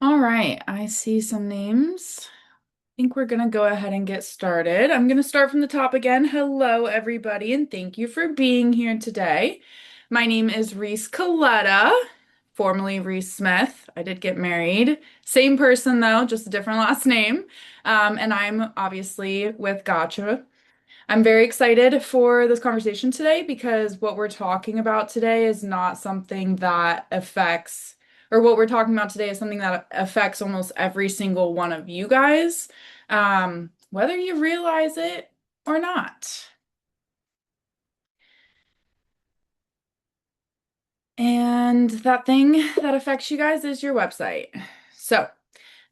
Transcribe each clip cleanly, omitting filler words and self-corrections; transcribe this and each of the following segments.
All right, I see some names. I think we're going to go ahead and get started. I'm going to start from the top again. Hello, everybody, and thank you for being here today. My name is Reese Coletta, formerly Reese Smith. I did get married. Same person, though, just a different last name. And I'm obviously with Gotcha. I'm very excited for this conversation today because what we're talking about today is not something that affects, or what we're talking about today is something that affects almost every single one of you guys, whether you realize it or not. And that thing that affects you guys is your website. So,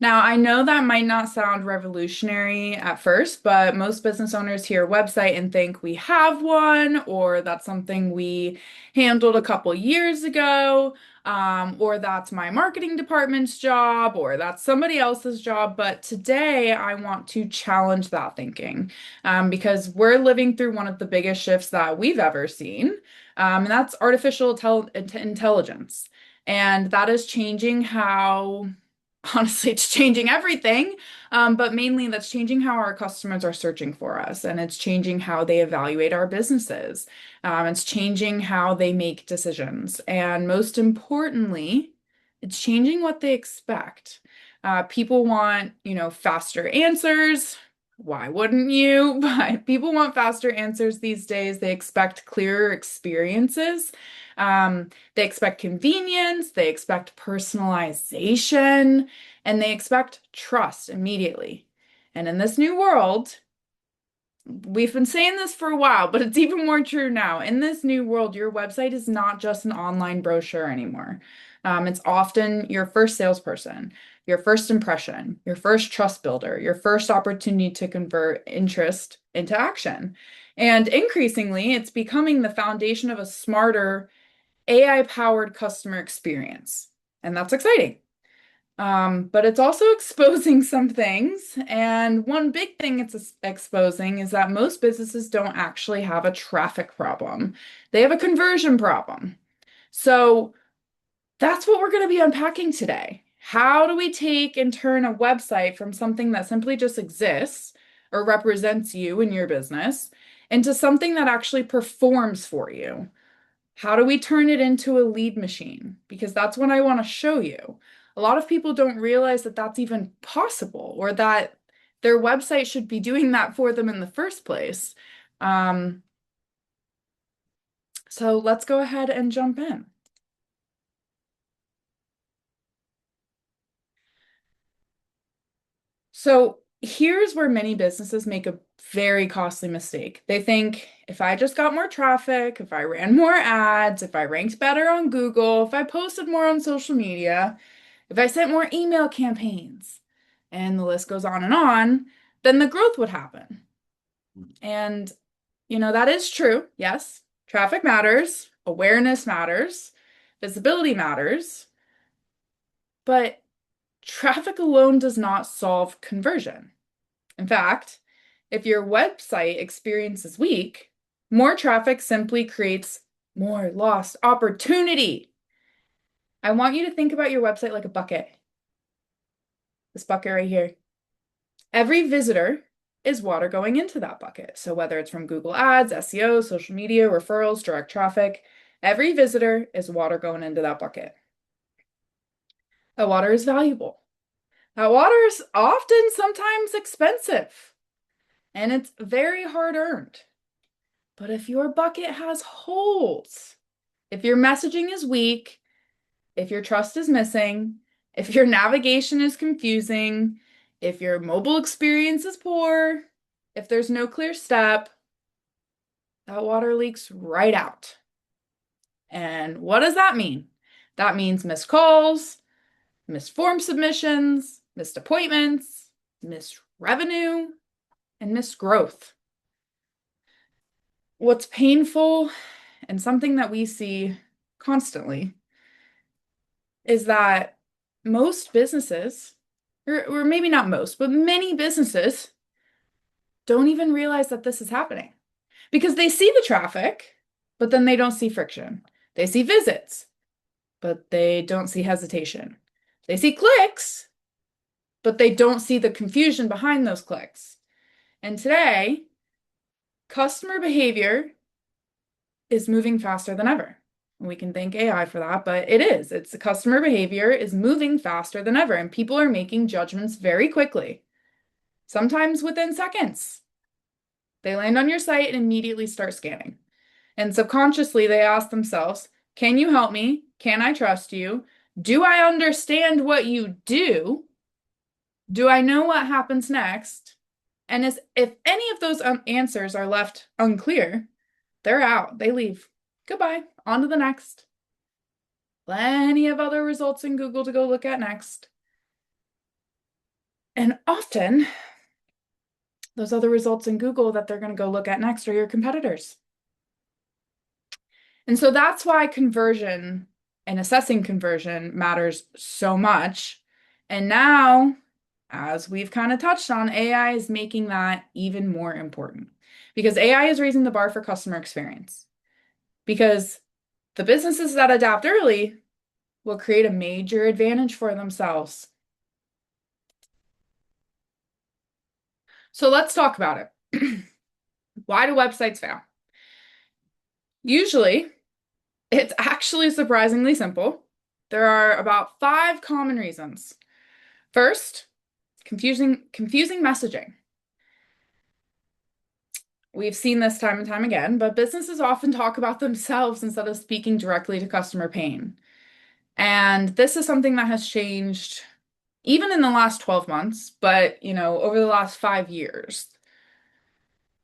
now, I know that might not sound revolutionary at first, but most business owners hear website and think we have one, or that's something we handled a couple years ago, or that's my marketing department's job, or that's somebody else's job. But today, I want to challenge that thinking, because we're living through one of the biggest shifts that we've ever seen, and that's intelligence. And that is changing how honestly, it's changing everything. But mainly that's changing how our customers are searching for us, and it's changing how they evaluate our businesses. It's changing how they make decisions. And most importantly, it's changing what they expect. People want, faster answers. Why wouldn't you? But people want faster answers these days. They expect clearer experiences. They expect convenience, they expect personalization, and they expect trust immediately. And in this new world, we've been saying this for a while, but it's even more true now. In this new world, your website is not just an online brochure anymore. It's often your first salesperson, your first impression, your first trust builder, your first opportunity to convert interest into action. And increasingly, it's becoming the foundation of a smarter, AI-powered customer experience. And that's exciting. But it's also exposing some things. And one big thing it's exposing is that most businesses don't actually have a traffic problem. They have a conversion problem. So that's what we're going to be unpacking today. How do we take and turn a website from something that simply just exists or represents you and your business into something that actually performs for you? How do we turn it into a lead machine? Because that's what I want to show you. A lot of people don't realize that that's even possible or that their website should be doing that for them in the first place. Um, so let's go ahead and jump in. So here's where many businesses make a very costly mistake. They think if I just got more traffic, if I ran more ads, if I ranked better on Google, if I posted more on social media, if I sent more email campaigns, and the list goes on, then the growth would happen. And, that is true. Yes, traffic matters, awareness matters, visibility matters, but traffic alone does not solve conversion. In fact, if your website experience is weak, more traffic simply creates more lost opportunity. I want you to think about your website like a bucket. This bucket right here. Every visitor is water going into that bucket. So whether it's from Google Ads, SEO, social media, referrals, direct traffic, every visitor is water going into that bucket. That water is valuable. That water is often sometimes expensive, and it's very hard earned. But if your bucket has holes, if your messaging is weak, if your trust is missing, if your navigation is confusing, if your mobile experience is poor, if there's no clear step, that water leaks right out. And what does that mean? That means missed calls, missed form submissions, missed appointments, missed revenue, and missed growth. What's painful and something that we see constantly is that most businesses, or maybe not most, but many businesses don't even realize that this is happening because they see the traffic, but then they don't see friction. They see visits, but they don't see hesitation. They see clicks, but they don't see the confusion behind those clicks. And today, customer behavior is moving faster than ever. We can thank AI for that, but it is. It's the customer behavior is moving faster than ever, and people are making judgments very quickly, sometimes within seconds. They land on your site and immediately start scanning. And subconsciously, they ask themselves, can you help me? Can I trust you? Do I understand what you do? Do I know what happens next? And if any of those answers are left unclear, they're out. They leave. Goodbye. On to the next. Plenty of other results in Google to go look at next. And often, those other results in Google that they're going to go look at next are your competitors. And so that's why conversion and assessing conversion matters so much. And now, as we've kind of touched on, AI is making that even more important because AI is raising the bar for customer experience. Because the businesses that adapt early will create a major advantage for themselves. So let's talk about it. Why do websites fail? Usually, it's actually surprisingly simple. There are about 5 common reasons. First, confusing messaging. We've seen this time and time again, but businesses often talk about themselves instead of speaking directly to customer pain. And this is something that has changed even in the last 12 months, but over the last 5 years.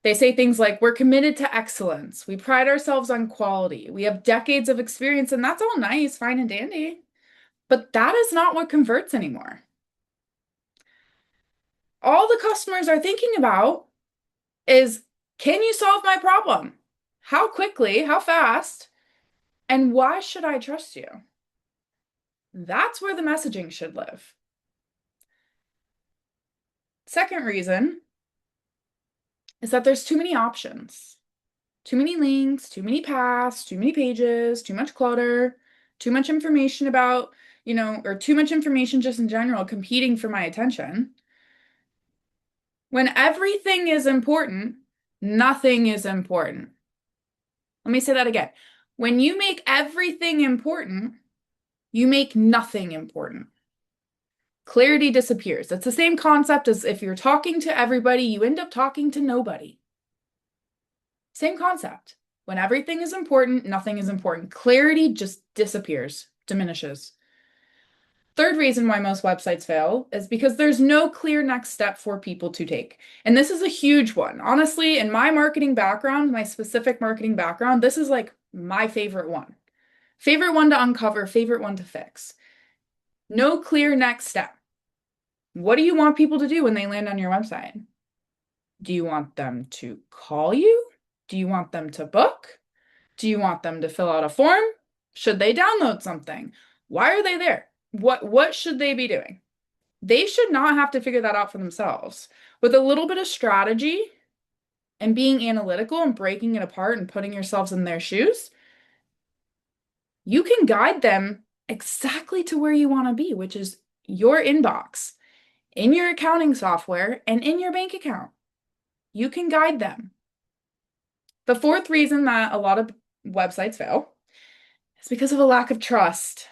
They say things like, we're committed to excellence. We pride ourselves on quality. We have decades of experience, and that's all nice, fine and dandy. But that is not what converts anymore. All the customers are thinking about is, can you solve my problem? How quickly? How fast? And why should I trust you? That's where the messaging should live. Second reason is that there's too many options, too many links, too many paths, too many pages, too much clutter, too much information about, or too much information just in general competing for my attention. When everything is important, nothing is important. Let me say that again. When you make everything important, you make nothing important. Clarity disappears. It's the same concept as if you're talking to everybody, you end up talking to nobody. Same concept. When everything is important, nothing is important. Clarity just disappears, diminishes. Third reason why most websites fail is because there's no clear next step for people to take. And this is a huge one. Honestly, in my marketing background, my specific marketing background, this is like my favorite one. Favorite one to uncover, favorite one to fix. No clear next step. What do you want people to do when they land on your website? Do you want them to call you? Do you want them to book? Do you want them to fill out a form? Should they download something? Why are they there? What should they be doing? They should not have to figure that out for themselves. With a little bit of strategy and being analytical and breaking it apart and putting yourselves in their shoes, you can guide them exactly to where you want to be, which is your inbox, in your accounting software, and in your bank account. You can guide them. The fourth reason that a lot of websites fail is because of a lack of trust.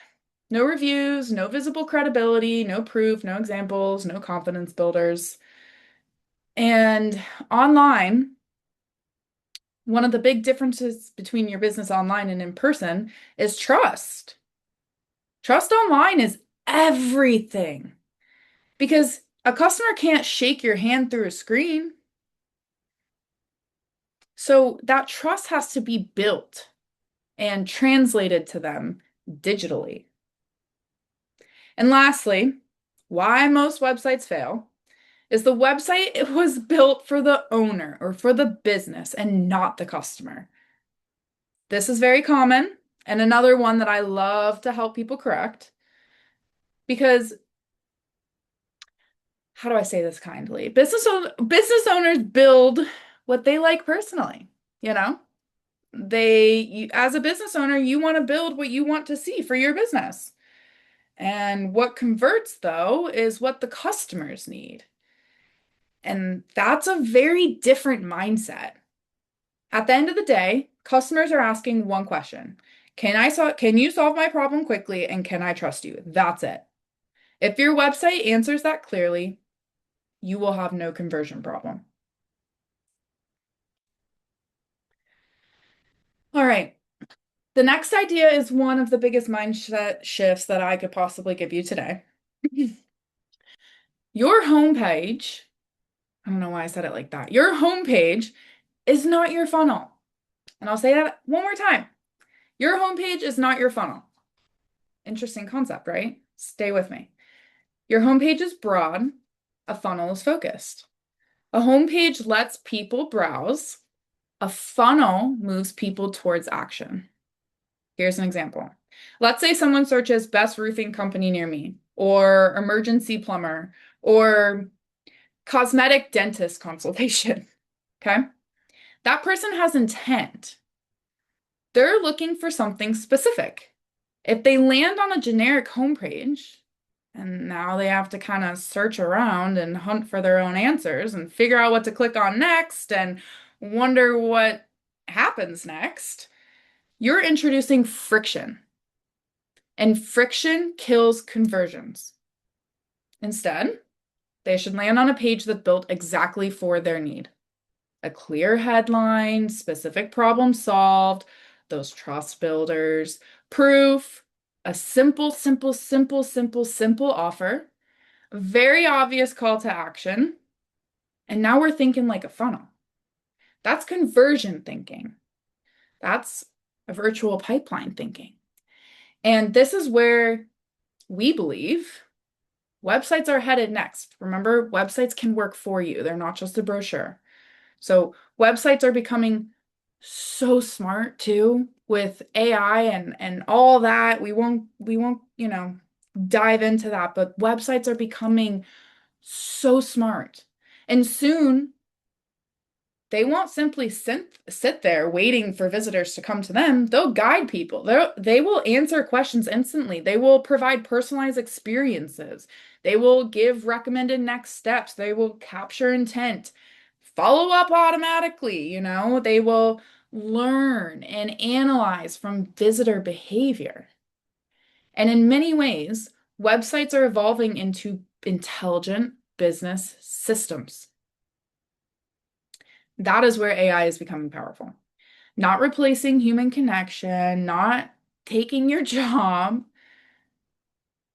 No reviews, no visible credibility, no proof, no examples, no confidence builders. And online, one of the big differences between your business online and in person is trust. Trust online is everything because a customer can't shake your hand through a screen. So that trust has to be built and translated to them digitally. And lastly, why most websites fail is the website it was built for the owner or for the business and not the customer. This is very common and another one that I love to help people correct because how do I say this kindly? Business owners build what they like personally, you know? As a business owner, you want to build what you want to see for your business. And what converts, though, is what the customers need. And that's a very different mindset. At the end of the day, customers are asking one question. Can you solve my problem quickly and can I trust you? That's it. If your website answers that clearly, you will have no conversion problem. All right. The next idea is one of the biggest mindset shifts that I could possibly give you today. Your homepage, I don't know why I said it like that. Your homepage is not your funnel. And I'll say that one more time. Your homepage is not your funnel. Interesting concept, right? Stay with me. Your homepage is broad, a funnel is focused. A homepage lets people browse, a funnel moves people towards action. Here's an example. Let's say someone searches best roofing company near me, or emergency plumber, or cosmetic dentist consultation. Okay? That person has intent. They're looking for something specific. If they land on a generic homepage, and now they have to kind of search around and hunt for their own answers and figure out what to click on next and wonder what happens next, you're introducing friction. And friction kills conversions. Instead, they should land on a page that's built exactly for their need. A clear headline, specific problem solved, those trust builders, proof, a simple offer, a very obvious call to action. And now we're thinking like a funnel. That's conversion thinking. That's a virtual pipeline thinking. And this is where we believe websites are headed next. Remember, websites can work for you. They're not just a brochure. So websites are becoming so smart too with AI and all that. We won't, dive into that, but websites are becoming so smart. And soon they won't simply sit there waiting for visitors to come to them. They'll guide people. They will answer questions instantly. They will provide personalized experiences. They will give recommended next steps. They will capture intent, follow up automatically, They will learn and analyze from visitor behavior. And in many ways, websites are evolving into intelligent business systems. That is where AI is becoming powerful. Not replacing human connection, not taking your job,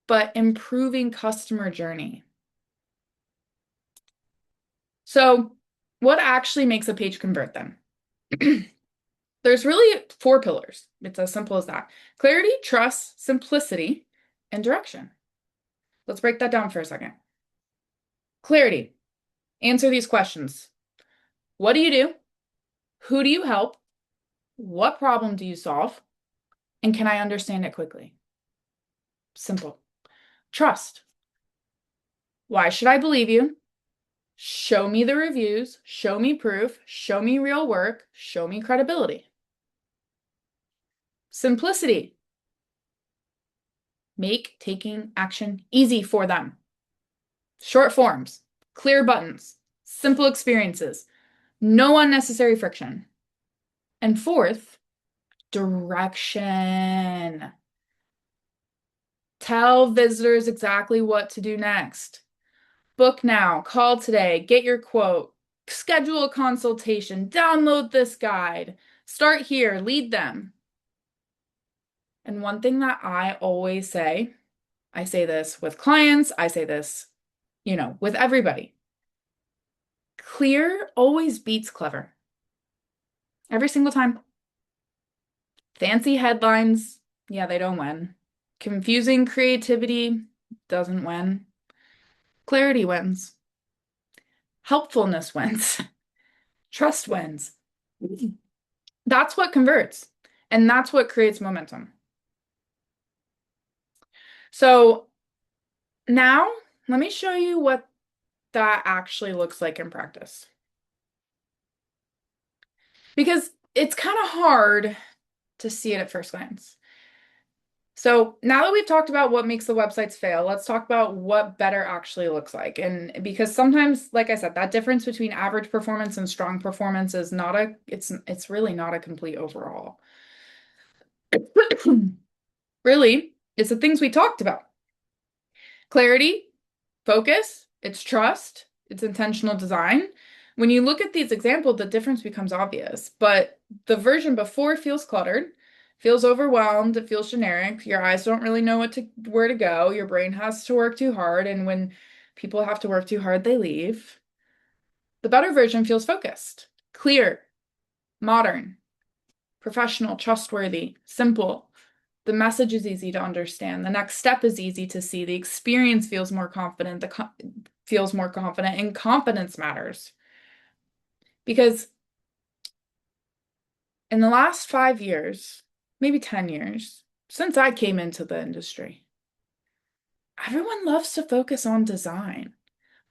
but improving customer journey. So, what actually makes a page convert then? There's really four pillars. It's as simple as that. Clarity, trust, simplicity, and direction. Let's break that down for a second. Clarity. Answer these questions. What do you do? Who do you help? What problem do you solve? And can I understand it quickly? Simple. Trust. Why should I believe you? Show me the reviews, show me proof, show me real work, show me credibility. Simplicity. Make taking action easy for them. Short forms, clear buttons, simple experiences, no unnecessary friction. And fourth, direction. Tell visitors exactly what to do next. Book now, call today, get your quote, schedule a consultation, download this guide, start here, lead them. And one thing that I always say, I say this with clients, I say this, with everybody. Clear always beats clever. Every single time. Fancy headlines, yeah, they don't win. Confusing creativity doesn't win. Clarity wins. Helpfulness wins. Trust wins. That's what converts, and that's what creates momentum. So now let me show you what that actually looks like in practice. Because it's kind of hard to see it at first glance. So now that we've talked about what makes the websites fail, let's talk about what better actually looks like. And because sometimes, like I said, that difference between average performance and strong performance is not it's really not a complete overall. Really, it's the things we talked about. Clarity, focus, it's trust, it's intentional design. When you look at these examples, the difference becomes obvious, but the version before feels cluttered, feels overwhelmed, it feels generic. Your eyes don't really know where to go. Your brain has to work too hard, and when people have to work too hard, they leave. The better version feels focused, clear, modern, professional, trustworthy, simple. The message is easy to understand. The next step is easy to see. The experience feels more confident. Feels more confident, and confidence matters. Because in the last 5 years, maybe 10 years, since I came into the industry, everyone loves to focus on design,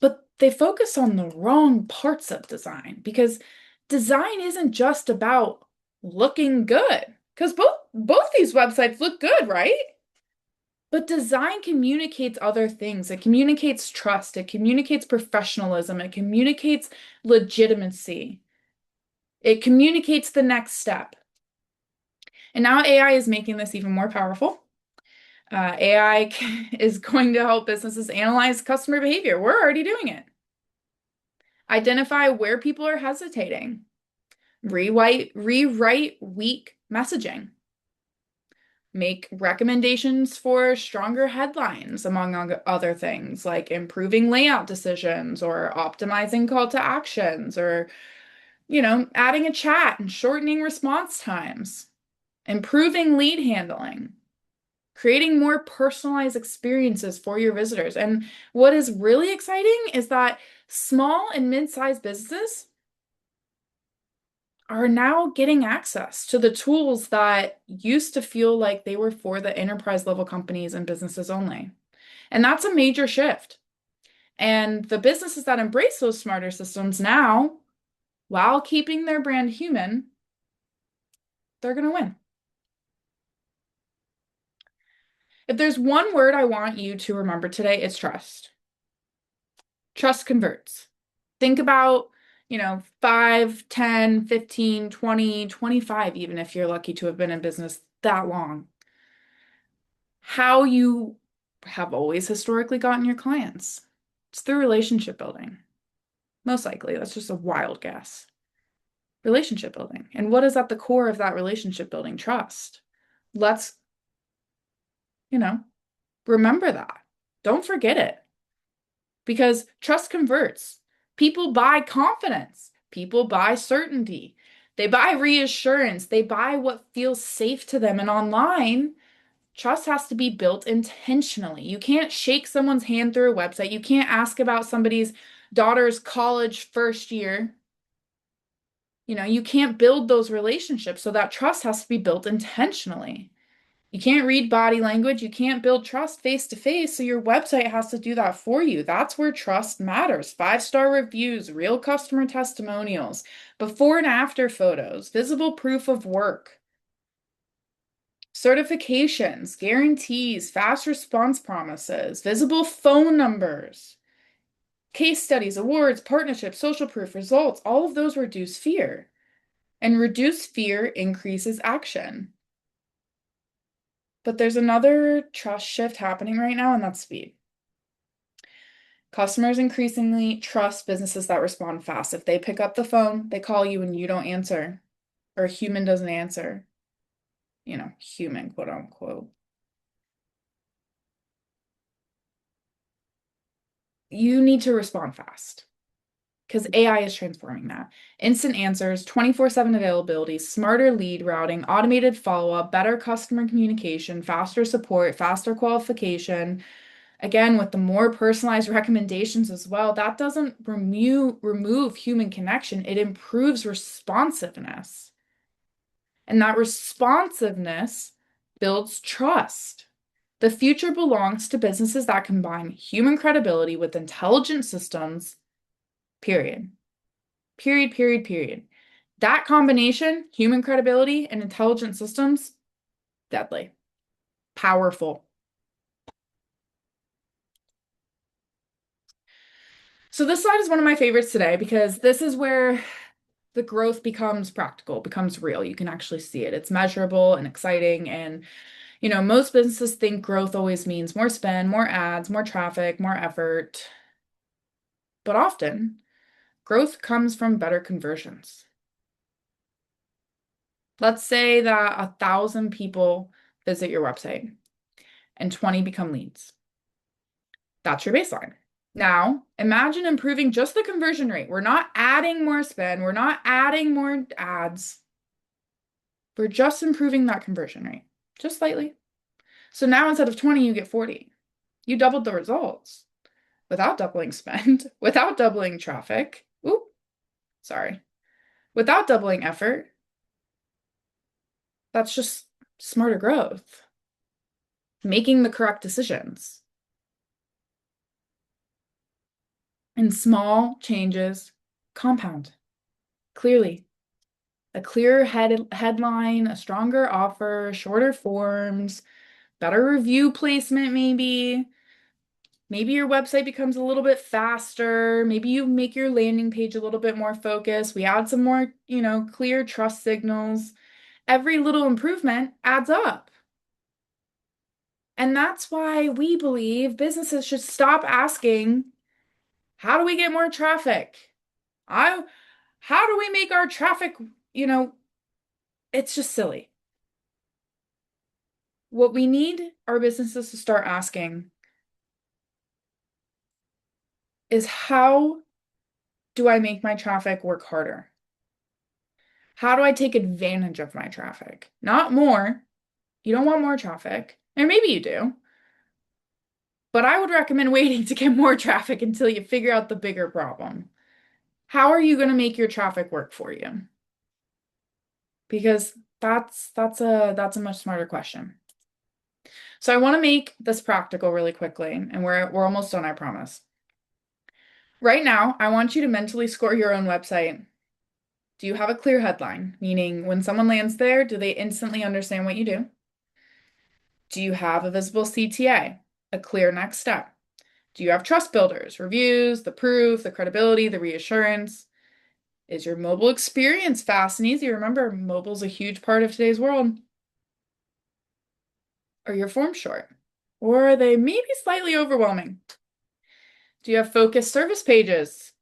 but they focus on the wrong parts of design because design isn't just about looking good. Because both these websites look good, right? But design communicates other things. It communicates trust. It communicates professionalism. It communicates legitimacy. It communicates the next step. And now AI is making this even more powerful. AI is going to help businesses analyze customer behavior. We're already doing it. Identify where people are hesitating. Rewrite weak messaging. Make recommendations for stronger headlines, among other things, like improving layout decisions or optimizing call to actions or, adding a chat and shortening response times, improving lead handling, creating more personalized experiences for your visitors. And what is really exciting is that small and mid-sized businesses are now getting access to the tools that used to feel like they were for the enterprise level companies and businesses only. And that's a major shift. And the businesses that embrace those smarter systems now, while keeping their brand human, they're going to win. If there's one word I want you to remember today, it's trust. Trust converts. Think about, 5, 10, 15, 20, 25, even if you're lucky to have been in business that long. How you have always historically gotten your clients. It's through relationship building. Most likely, that's just a wild guess. Relationship building. And what is at the core of that relationship building? Trust. Let's, you know, remember that. Don't forget it. Because trust converts. People buy confidence. People buy certainty. They buy reassurance. They buy what feels safe to them. And online, trust has to be built intentionally. You can't shake someone's hand through a website. You can't ask about somebody's daughter's college first year. You can't build those relationships. So that trust has to be built intentionally. You can't read body language. You can't build trust face to face. So your website has to do that for you. That's where trust matters. 5-star reviews, real customer testimonials, before and after photos, visible proof of work, certifications, guarantees, fast response promises, visible phone numbers, case studies, awards, partnerships, social proof, results. All of those reduce fear. And reduce fear increases action. But there's another trust shift happening right now, and that's speed. Customers increasingly trust businesses that respond fast. If they pick up the phone, they call you and you don't answer, or a human doesn't answer, human, quote unquote. You need to respond fast because AI is transforming that. Instant answers, 24/7 availability, smarter lead routing, automated follow-up, better customer communication, faster support, faster qualification. Again, with the more personalized recommendations as well, that doesn't remove human connection. It improves responsiveness. And that responsiveness builds trust. The future belongs to businesses that combine human credibility with intelligent systems, period. Period, period, period. That combination, human credibility and intelligent systems, deadly. Powerful. So this slide is one of my favorites today because this is where the growth becomes practical, becomes real. You can actually see it. It's measurable and exciting. And, most businesses think growth always means more spend, more ads, more traffic, more effort. But often, growth comes from better conversions. Let's say that 1,000 people visit your website and 20 become leads. That's your baseline. Now, imagine improving just the conversion rate. We're not adding more spend. We're not adding more ads. We're just improving that conversion rate, just slightly. So now instead of 20, you get 40. You doubled the results without doubling spend, without doubling traffic. Oop, sorry. Without doubling effort. That's just smarter growth, making the correct decisions. And small changes compound. Clearly, a clearer headline, a stronger offer, shorter forms, better review placement, maybe. Maybe your website becomes a little bit faster. Maybe you make your landing page a little bit more focused. We add some more, clear trust signals. Every little improvement adds up. And that's why we believe businesses should stop asking, how do we get more traffic? How do we make our traffic, it's just silly. What we need our businesses to start asking is, how do I make my traffic work harder? How do I take advantage of my traffic? Not more. You don't want more traffic. Or maybe you do. But I would recommend waiting to get more traffic until you figure out the bigger problem. How are you going to make your traffic work for you? Because that's a much smarter question. So I want to make this practical really quickly, and we're almost done, I promise. Right now, I want you to mentally score your own website. Do you have a clear headline? Meaning, when someone lands there, do they instantly understand what you do? Do you have a visible CTA? A clear next step? Do you have trust builders, reviews, the proof, the credibility, the reassurance? Is your mobile experience fast and easy? Remember, mobile's a huge part of today's world. Are your forms short? Or are they maybe slightly overwhelming? Do you have focused service pages?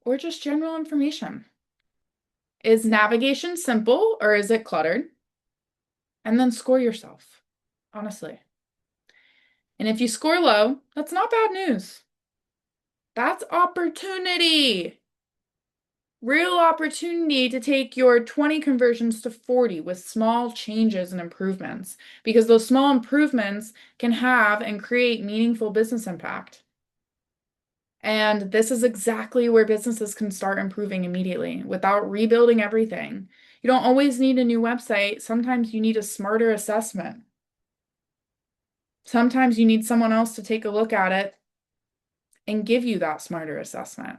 Or just general information? Is navigation simple or is it cluttered? And then score yourself, honestly. And if you score low, that's not bad news. That's opportunity. Real opportunity to take your 20 conversions to 40 with small changes and improvements, because those small improvements can have and create meaningful business impact. And this is exactly where businesses can start improving immediately without rebuilding everything. You don't always need a new website. Sometimes you need a smarter assessment. Sometimes you need someone else to take a look at it and give you that smarter assessment.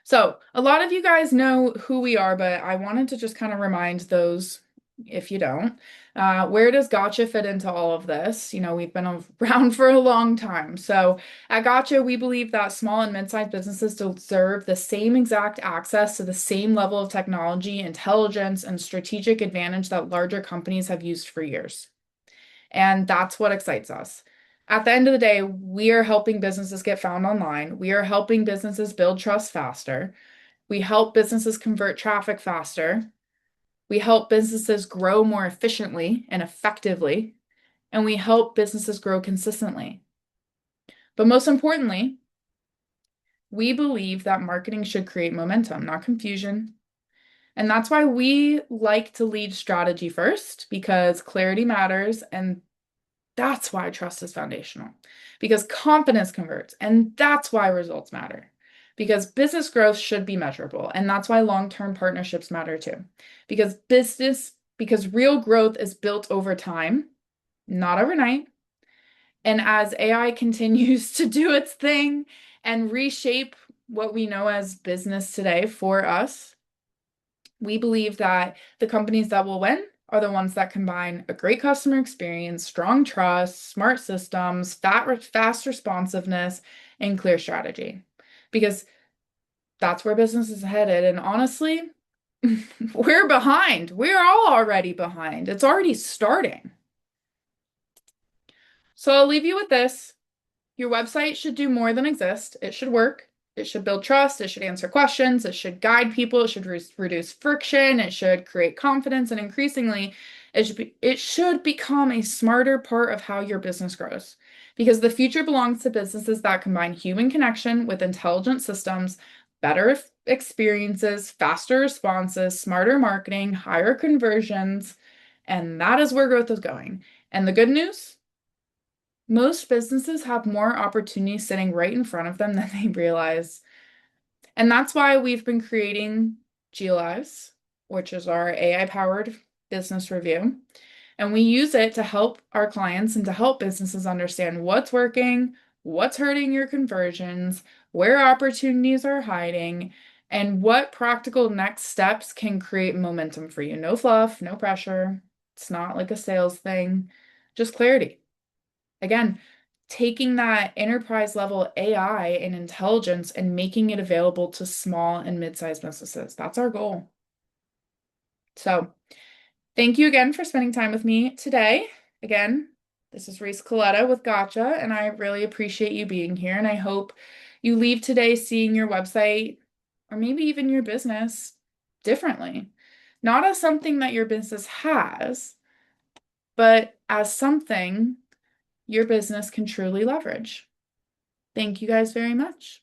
So a lot of you guys know who we are, but I wanted to just kind of remind those, if you don't, where does Gotcha fit into all of this? We've been around for a long time. So at Gotcha, we believe that small and mid-sized businesses deserve the same exact access to the same level of technology, intelligence, and strategic advantage that larger companies have used for years. And that's what excites us. At the end of the day, we are helping businesses get found online. We are helping businesses build trust faster. We help businesses convert traffic faster. We help businesses grow more efficiently and effectively. And we help businesses grow consistently. But most importantly, we believe that marketing should create momentum, not confusion. And that's why we like to lead strategy first, because clarity matters. And that's why trust is foundational, because confidence converts. And that's why results matter, because business growth should be measurable. And that's why long-term partnerships matter too, because real growth is built over time, not overnight. And as AI continues to do its thing and reshape what we know as business today for us, we believe that the companies that will win are the ones that combine a great customer experience, strong trust, smart systems, fast responsiveness, and clear strategy. Because that's where business is headed. And honestly, we're behind. We're all already behind. It's already starting. So I'll leave you with this. Your website should do more than exist. It should work. It should build trust. It should answer questions. It should guide people. It should reduce friction. It should create confidence. And increasingly, it should become a smarter part of how your business grows. Because the future belongs to businesses that combine human connection with intelligent systems, better experiences, faster responses, smarter marketing, higher conversions. And that is where growth is going. And the good news? Most businesses have more opportunities sitting right in front of them than they realize. And that's why we've been creating GLives, which is our AI-powered business review. And we use it to help our clients and to help businesses understand what's working, what's hurting your conversions, where opportunities are hiding, and what practical next steps can create momentum for you. No fluff, no pressure. It's not like a sales thing, just clarity. Again, taking that enterprise level AI and intelligence and making it available to small and mid-sized businesses. That's our goal. So thank you again for spending time with me today. Again, this is Reese Coletta with Gotcha, and I really appreciate you being here. And I hope you leave today seeing your website or maybe even your business differently. Not as something that your business has, but as something your business can truly leverage. Thank you guys very much.